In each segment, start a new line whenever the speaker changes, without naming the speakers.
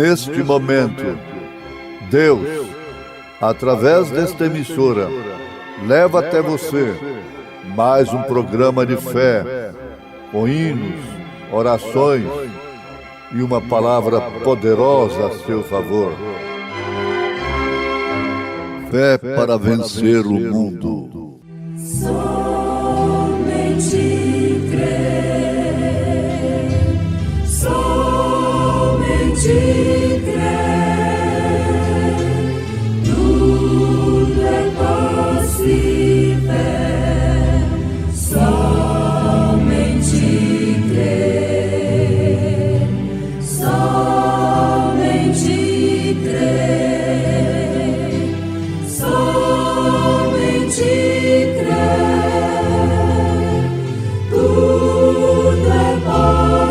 neste momento, Deus, através desta emissora, leva até você mais um programa de fé, com hinos, orações e uma palavra poderosa a seu favor. Fé para vencer o mundo.
Somente crer, somente crer, tudo é possível, somente crer, somente crer, somente crer, tudo é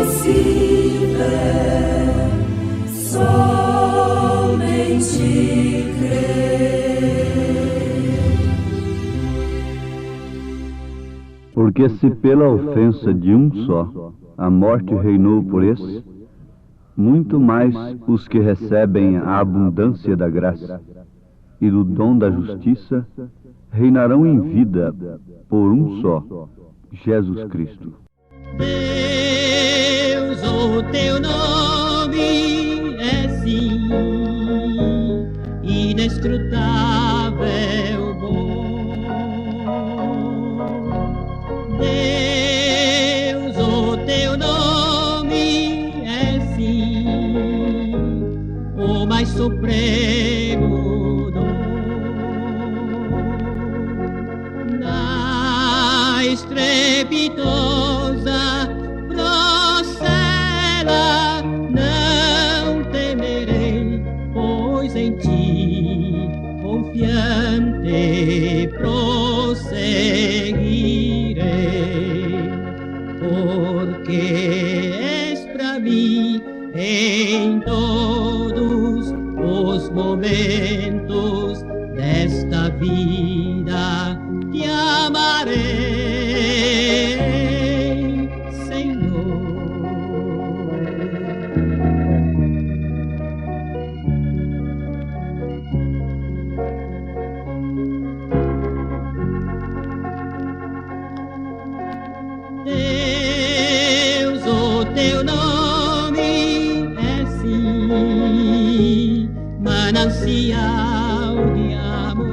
possível, somente crer.
Porque se pela ofensa de um só a morte reinou por esse, muito mais os que recebem a abundância da graça e do dom da justiça reinarão em vida por um só, Jesus Cristo.
Deus, o teu nome é sim inescrutável bom. Deus, o teu nome é sim o mais supremo dom. Na estrepitosa procela não temerei, pois em ti confiante prosseguirei, porque és pra mim em todos os momentos desta vida, te amarei, Senhor. Deus, o teu nome é sim manancial de amor.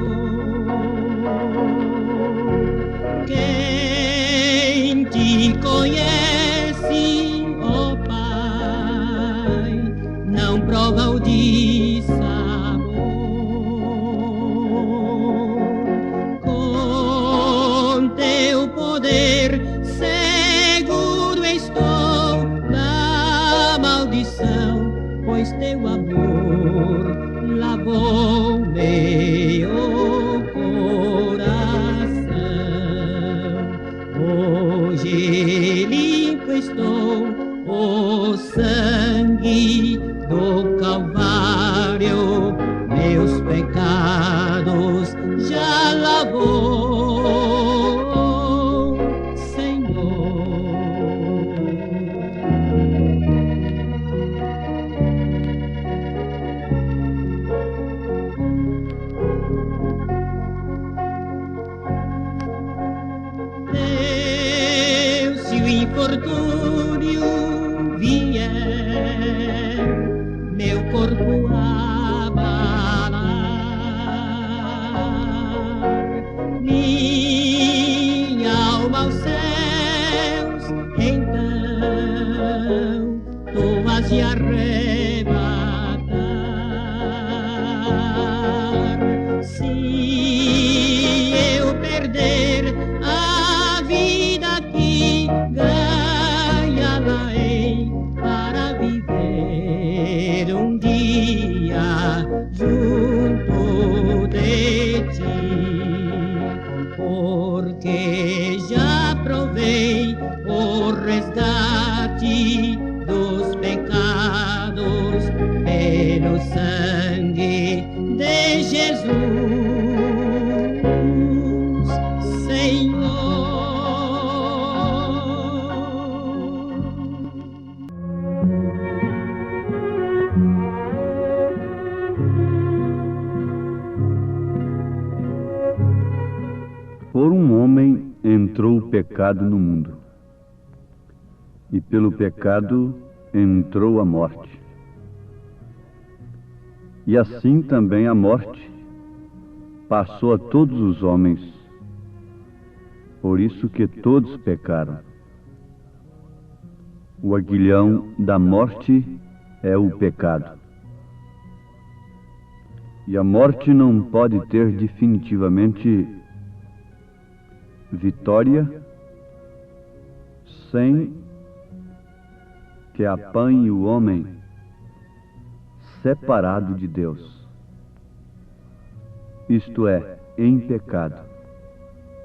Quem te conhece, ó Pai, não prova o dissabor. Com teu poder seguro estou da maldição, pois teu amor lavou meu coração. Hoje limpo estou, o sangue do Calvário meus pecados já lavou, Senhor. Deus, se o infortúnio vier meu corpo abalar, minha alma aos céus, então tu has de arrebatar. Se eu perder a vida aqui, ganhá-la-ei para viver um dia junto de ti, porque já provei o resgate dos pecados pelo sangue de Jesus, Senhor.
Por um homem entrou o pecado no mundo, e pelo pecado entrou a morte. E assim também a morte passou a todos os homens, por isso que todos pecaram. O aguilhão da morte é o pecado. E a morte não pode ter definitivamente vitória sem que apanhe o homem separado de Deus, isto é, em pecado,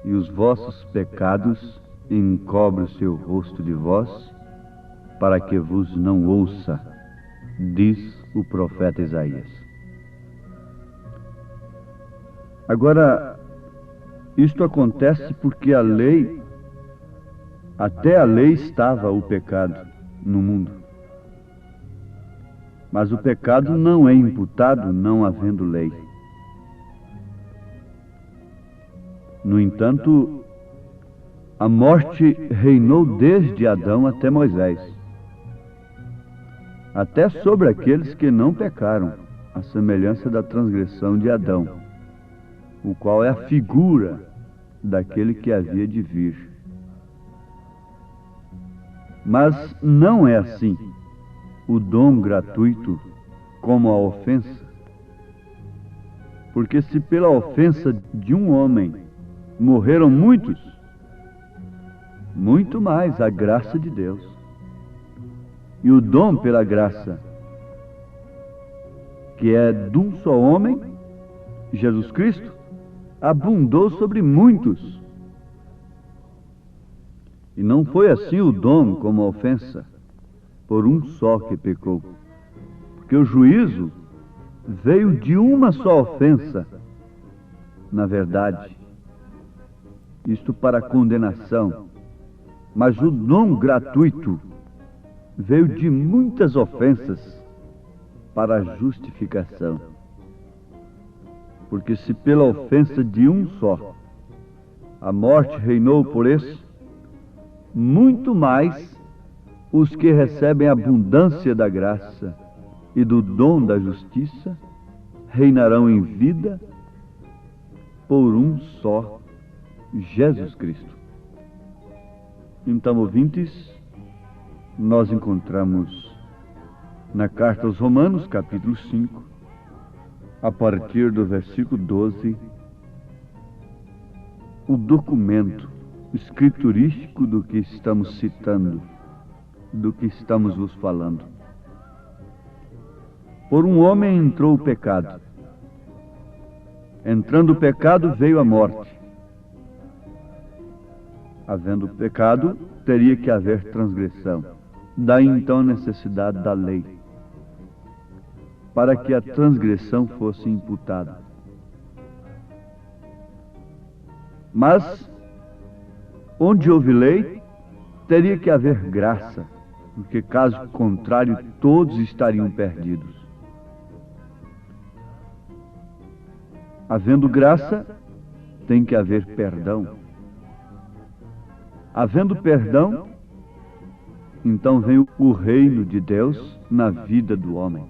e os vossos pecados encobrem o seu rosto de vós, para que vos não ouça, diz o profeta Isaías. Agora, isto acontece porque a lei, até a lei estava o pecado no mundo. Mas o pecado não é imputado não havendo lei. No entanto, a morte reinou desde Adão até Moisés, até sobre aqueles que não pecaram, à semelhança da transgressão de Adão, o qual é a figura daquele que havia de vir. Mas não é assim o dom gratuito como a ofensa, porque se pela ofensa de um homem morreram muitos, muito mais a graça de Deus. E o dom pela graça, que é de um só homem, Jesus Cristo, abundou sobre muitos. E não foi assim o dom como a ofensa, por um só que pecou. Porque o juízo veio de uma só ofensa, na verdade, isto para a condenação. Mas o dom gratuito veio de muitas ofensas para a justificação. Porque se pela ofensa de um só a morte reinou por esse, muito mais os que recebem a abundância da graça e do dom da justiça reinarão em vida por um só, Jesus Cristo. Então, ouvintes, nós encontramos na carta aos Romanos, capítulo 5, a partir do versículo 12, o documento escriturístico do que estamos citando, do que estamos vos falando. Por um homem entrou o pecado. Entrando o pecado, veio a morte. Havendo pecado, teria que haver transgressão. Daí então a necessidade da lei, para que a transgressão fosse imputada. Mas, onde houve lei, teria que haver graça, porque caso contrário, todos estariam perdidos. Havendo graça, tem que haver perdão. Havendo perdão, então vem o reino de Deus na vida do homem.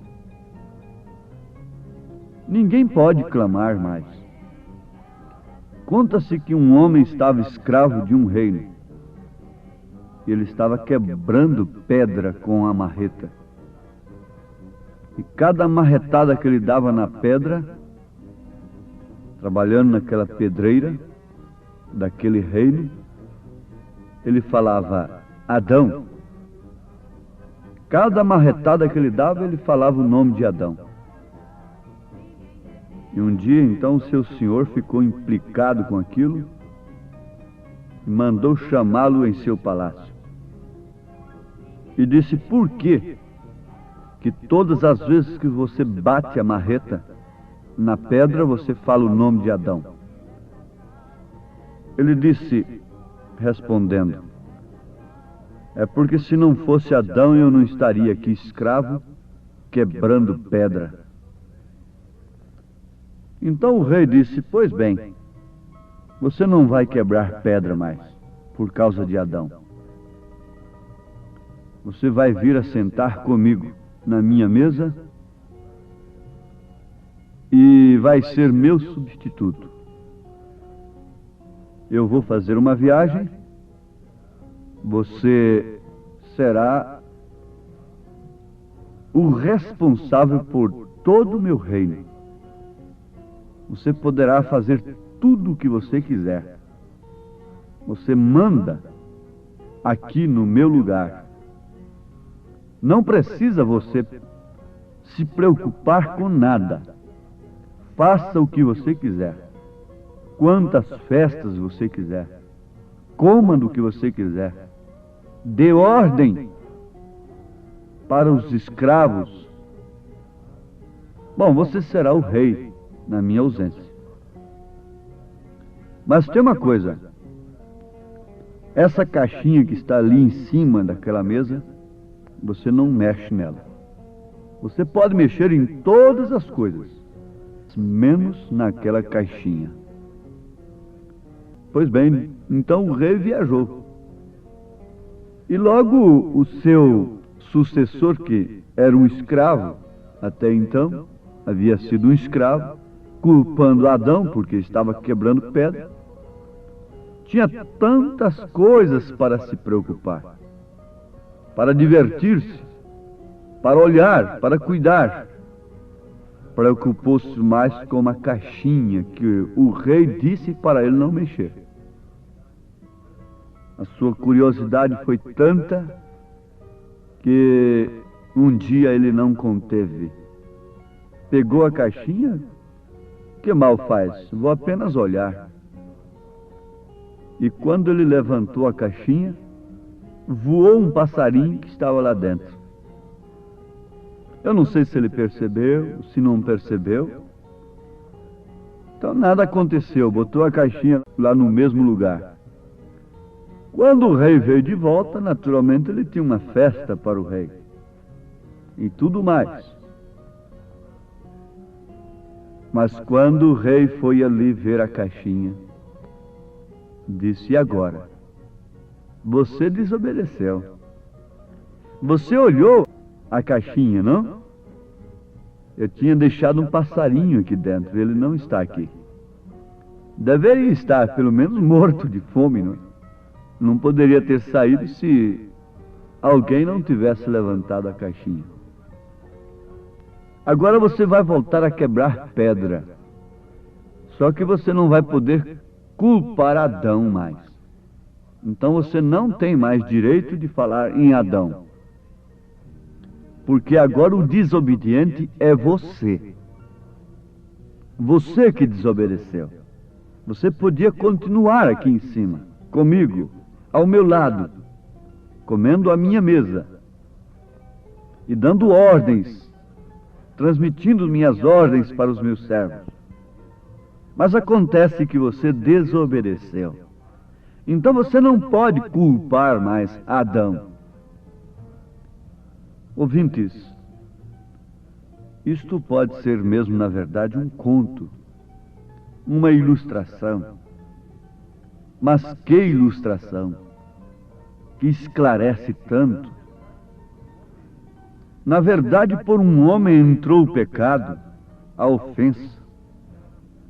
Ninguém pode clamar mais. Conta-se que um homem estava escravo de um reino. Ele estava quebrando pedra com a marreta. E cada marretada que ele dava na pedra, trabalhando naquela pedreira daquele reino, ele falava: Adão. Cada marretada que ele dava, ele falava o nome de Adão. E um dia, então, o seu senhor ficou implicado com aquilo e mandou chamá-lo em seu palácio. E disse: por que todas as vezes que você bate a marreta na pedra, você fala o nome de Adão? Ele disse, respondendo: é porque se não fosse Adão, eu não estaria aqui escravo, quebrando pedra. Então o rei disse: pois bem, Você não vai quebrar pedra mais, por causa de Adão. Você vai vir a sentar comigo na minha mesa e vai ser meu substituto. Eu vou fazer uma viagem, você será o responsável por todo o meu reino. Você poderá fazer tudo o que você quiser. Você manda aqui no meu lugar. Não precisa você se preocupar com nada. Faça o que você quiser. Quantas festas você quiser. Coma do que você quiser. Dê ordem para os escravos. Bom, você será o rei na minha ausência. Mas tem uma coisa. Essa caixinha que está ali em cima daquela mesa, você não mexe nela. Você pode mexer em todas as coisas, menos naquela caixinha. Pois bem, então o rei viajou. E logo o seu sucessor, que era um escravo, até então havia sido um escravo, culpando Adão porque estava quebrando pedra, tinha tantas coisas para se preocupar, para divertir-se, para olhar, para cuidar. Preocupou-se mais com uma caixinha que o rei disse para ele não mexer. A sua curiosidade foi tanta que um dia ele não conteve. Pegou a caixinha, que mal faz? Vou apenas olhar. E quando ele levantou a caixinha, voou um passarinho que estava lá dentro. Eu não sei se ele percebeu, se não percebeu. Então nada aconteceu, botou a caixinha lá no mesmo lugar. Quando o rei veio de volta, naturalmente ele tinha uma festa para o rei. E tudo mais. Mas quando o rei foi ali ver a caixinha, disse: e agora? Você desobedeceu. Você olhou a caixinha, não? Eu tinha deixado um passarinho aqui dentro, ele não está aqui. Deveria estar, pelo menos, morto de fome, não? Não poderia ter saído se alguém não tivesse levantado a caixinha. Agora você vai voltar a quebrar pedra. Só que você não vai poder culpar Adão mais. Então você não tem mais direito de falar em Adão. Porque agora o desobediente é você. Você que desobedeceu. Você podia continuar aqui em cima, comigo, ao meu lado, comendo a minha mesa e dando ordens, transmitindo minhas ordens para os meus servos. Mas acontece que você desobedeceu. Então você não pode culpar mais Adão. Ouvintes, isto pode ser mesmo, na verdade, um conto, uma ilustração. Mas que ilustração, que esclarece tanto. Na verdade, por um homem entrou o pecado, a ofensa,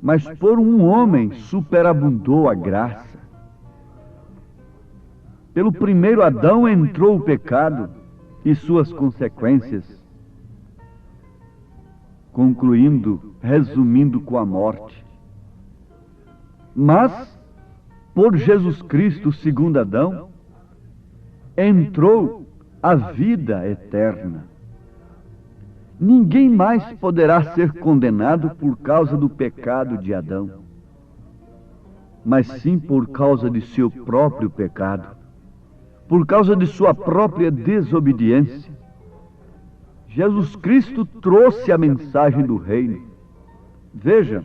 mas por um homem superabundou a graça. Pelo primeiro Adão entrou o pecado e suas consequências, concluindo, resumindo com a morte. Mas, por Jesus Cristo, segundo Adão, entrou a vida eterna. Ninguém mais poderá ser condenado por causa do pecado de Adão, mas sim por causa de seu próprio pecado, por causa de sua própria desobediência. Jesus Cristo trouxe a mensagem do reino. Veja,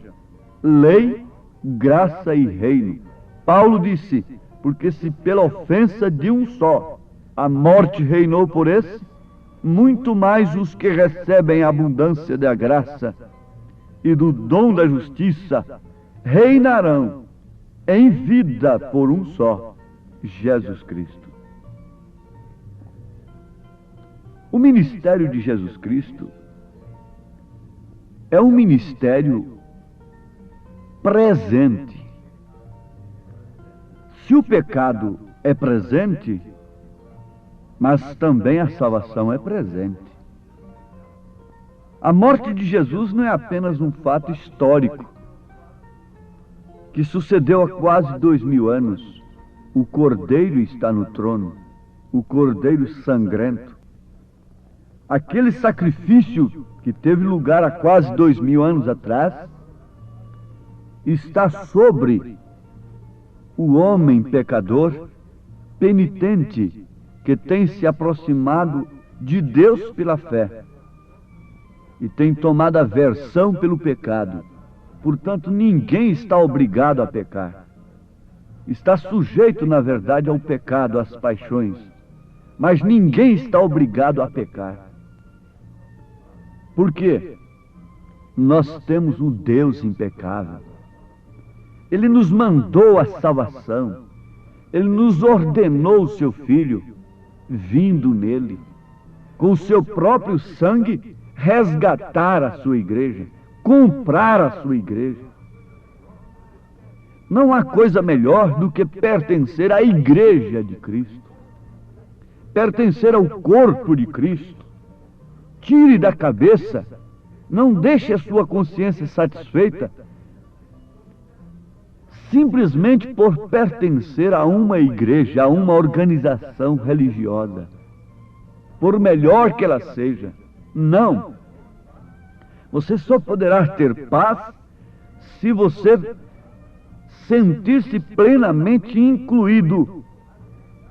lei, graça e reino. Paulo disse: porque se pela ofensa de um só a morte reinou por esse, muito mais os que recebem a abundância da graça e do dom da justiça reinarão em vida por um só, Jesus Cristo. O ministério de Jesus Cristo é um ministério presente. Se o pecado é presente, mas também a salvação é presente. A morte de Jesus não é apenas um fato histórico que sucedeu há quase 2000 anos. O Cordeiro está no trono, o Cordeiro sangrento. Aquele sacrifício que teve lugar há quase 2000 anos atrás está sobre o homem pecador, penitente, que tem se aproximado de Deus pela fé e tem tomado aversão pelo pecado. Portanto, ninguém está obrigado a pecar. Está sujeito, na verdade, ao pecado, às paixões, mas ninguém está obrigado a pecar. Por quê? Nós temos um Deus impecável. Ele nos mandou a salvação. Ele nos ordenou o seu Filho, vindo nele, com o seu próprio sangue, resgatar a sua igreja, comprar a sua igreja. Não há coisa melhor do que pertencer à igreja de Cristo, pertencer ao corpo de Cristo. Tire da cabeça, não deixe a sua consciência satisfeita simplesmente por pertencer a uma igreja, a uma organização religiosa, por melhor que ela seja. Não. Você só poderá ter paz se você sentir-se plenamente incluído,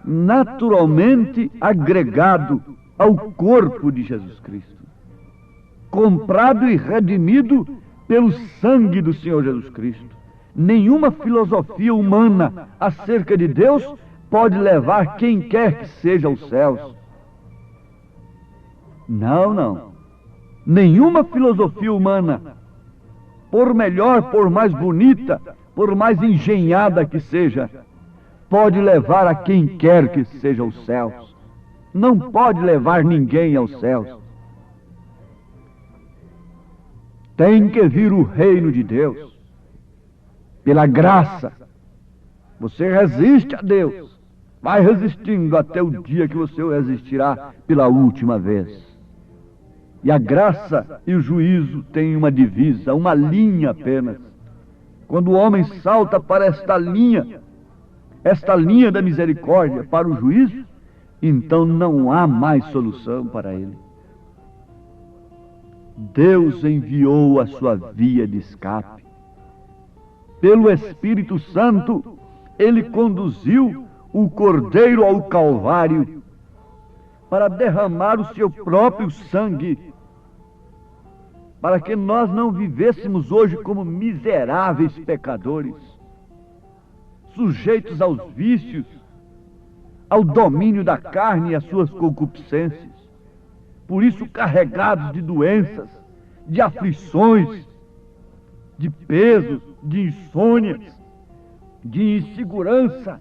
naturalmente agregado ao corpo de Jesus Cristo, comprado e redimido pelo sangue do Senhor Jesus Cristo. Nenhuma filosofia humana acerca de Deus pode levar quem quer que seja aos céus. Não, não. Nenhuma filosofia humana, por melhor, por mais bonita, por mais engenhada que seja, pode levar a quem quer que seja aos céus. Não pode levar ninguém aos céus. Tem que vir o reino de Deus. Pela graça, você resiste a Deus. Vai resistindo até o dia que você o resistirá pela última vez. E a graça e o juízo têm uma divisa, uma linha apenas. Quando o homem salta para esta linha da misericórdia, para o juízo, então não há mais solução para ele. Deus enviou a sua via de escape. Pelo Espírito Santo, Ele conduziu o Cordeiro ao Calvário para derramar o seu próprio sangue, para que nós não vivêssemos hoje como miseráveis pecadores, sujeitos aos vícios, ao domínio da carne e às suas concupiscências, por isso carregados de doenças, de aflições, de pesos, de insônias, de insegurança,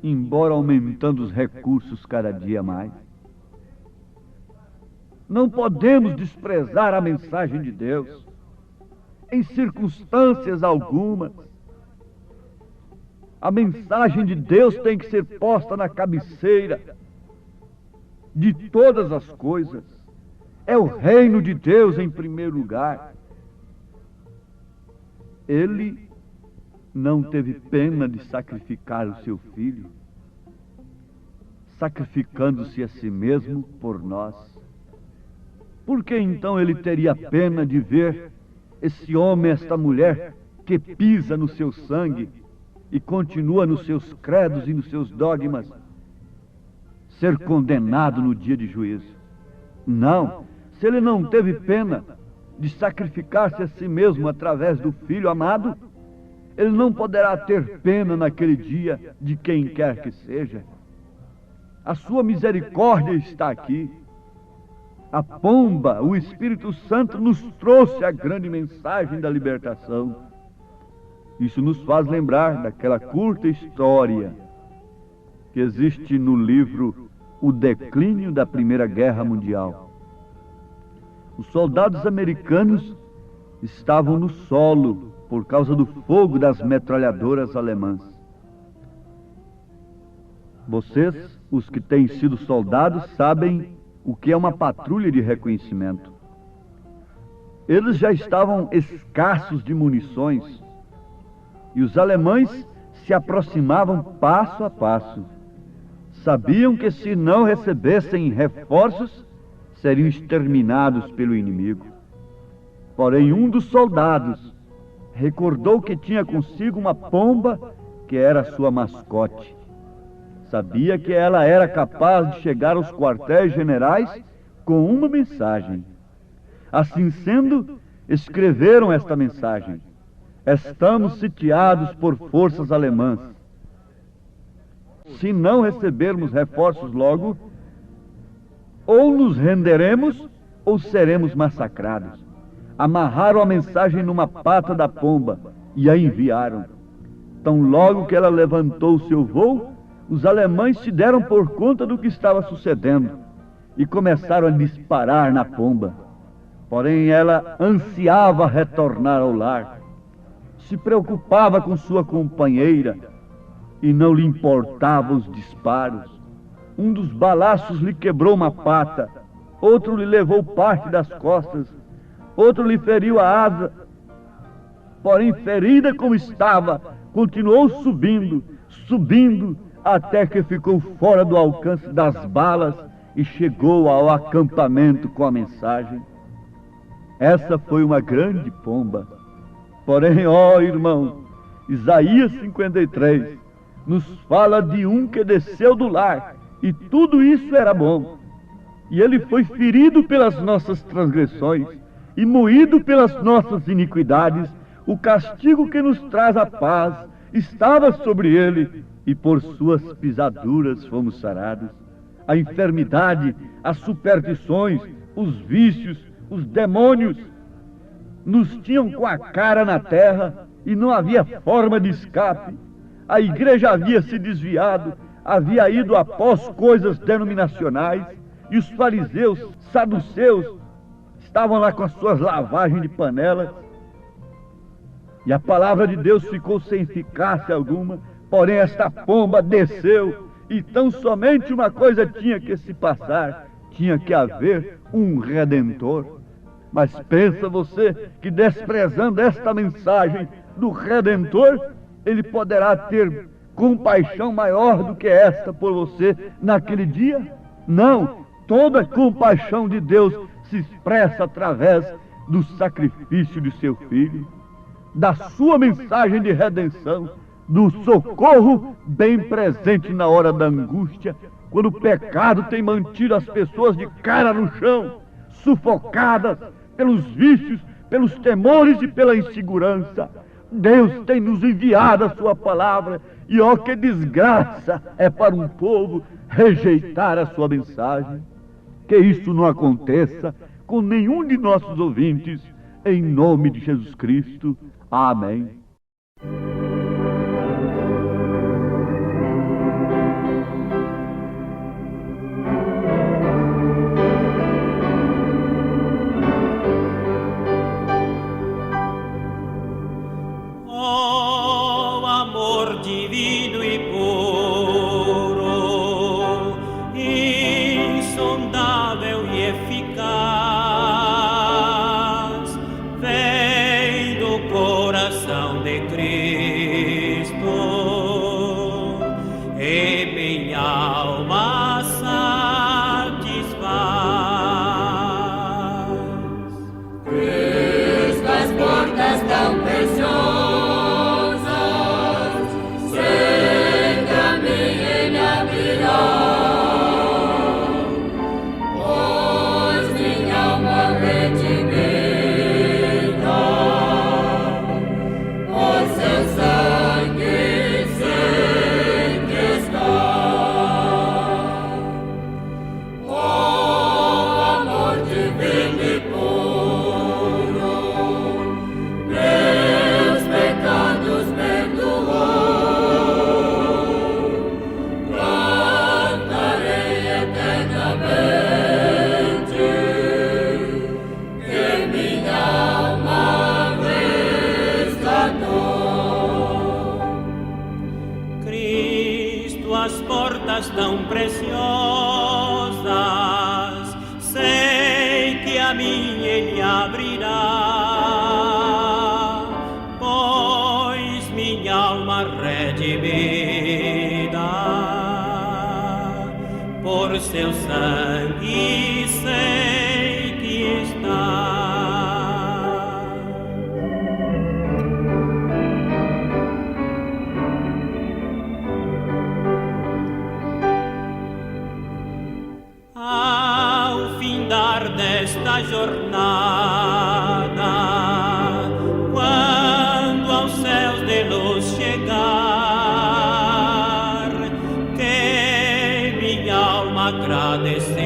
embora aumentando os recursos cada dia mais. Não podemos desprezar a mensagem de Deus, em circunstâncias algumas. A mensagem de Deus tem que ser posta na cabeceira de todas as coisas. É o reino de Deus em primeiro lugar. Ele não teve pena de sacrificar o seu filho, sacrificando-se a si mesmo por nós. Por que então ele teria pena de ver esse homem, esta mulher, que pisa no seu sangue e continua nos seus credos e nos seus dogmas, ser condenado no dia de juízo? Não. Se ele não teve pena de sacrificar-se a si mesmo através do Filho amado, ele não poderá ter pena naquele dia de quem quer que seja. A sua misericórdia está aqui. A pomba, o Espírito Santo, nos trouxe a grande mensagem da libertação. Isso nos faz lembrar daquela curta história que existe no livro O Declínio da Primeira Guerra Mundial. Os soldados americanos estavam no solo por causa do fogo das metralhadoras alemãs. Vocês, os que têm sido soldados, sabem o que é uma patrulha de reconhecimento. Eles já estavam escassos de munições e os alemães se aproximavam passo a passo. Sabiam que se não recebessem reforços, seriam exterminados pelo inimigo. Porém, um dos soldados recordou que tinha consigo uma pomba que era sua mascote. Sabia que ela era capaz de chegar aos quartéis generais com uma mensagem. Assim sendo, escreveram esta mensagem: estamos sitiados por forças alemãs. Se não recebermos reforços logo, ou nos renderemos ou seremos massacrados. Amarraram a mensagem numa pata da pomba e a enviaram. Tão logo que ela levantou seu voo, os alemães se deram por conta do que estava sucedendo e começaram a disparar na pomba. Porém, ela ansiava retornar ao lar, se preocupava com sua companheira e não lhe importavam os disparos. Um dos balaços lhe quebrou uma pata, outro lhe levou parte das costas, outro lhe feriu a asa. Porém, ferida como estava, continuou subindo, subindo, até que ficou fora do alcance das balas e chegou ao acampamento com a mensagem. Essa foi uma grande pomba. Porém, ó irmão, Isaías 53 nos fala de um que desceu do lar, e tudo isso era bom. E ele foi ferido pelas nossas transgressões e moído pelas nossas iniquidades. O castigo que nos traz a paz estava sobre ele, e por suas pisaduras fomos sarados. A enfermidade, as superstições, os vícios, os demônios nos tinham com a cara na terra e não havia forma de escape. A igreja havia se desviado, havia ido após coisas denominacionais, e os fariseus, saduceus, estavam lá com as suas lavagens de panelas, e a palavra de Deus ficou sem eficácia alguma. Porém, esta pomba desceu, e tão somente uma coisa tinha que se passar: tinha que haver um Redentor. Mas pensa você que, desprezando esta mensagem do Redentor, ele poderá ter compaixão maior do que esta por você naquele dia? Não, toda a compaixão de Deus se expressa através do sacrifício de seu Filho, da sua mensagem de redenção, do socorro bem presente na hora da angústia, quando o pecado tem mantido as pessoas de cara no chão, sufocadas pelos vícios, pelos temores e pela insegurança. Deus tem nos enviado a sua palavra, e ó, que desgraça é para um povo rejeitar a sua mensagem. Que isso não aconteça com nenhum de nossos ouvintes, em nome de Jesus Cristo. Amém.
Divino e puro, insondável e eficaz, vem do coração de Cristo, e minha alma satisfaz.
Estas portas tão preciosas,
suas portas tão preciosas, sei que a mim ele abrirá, pois minha alma redimida por seu sangue sei que está. Ao findar desta jornada, quando aos céus de luz chegar, que minha alma agradecer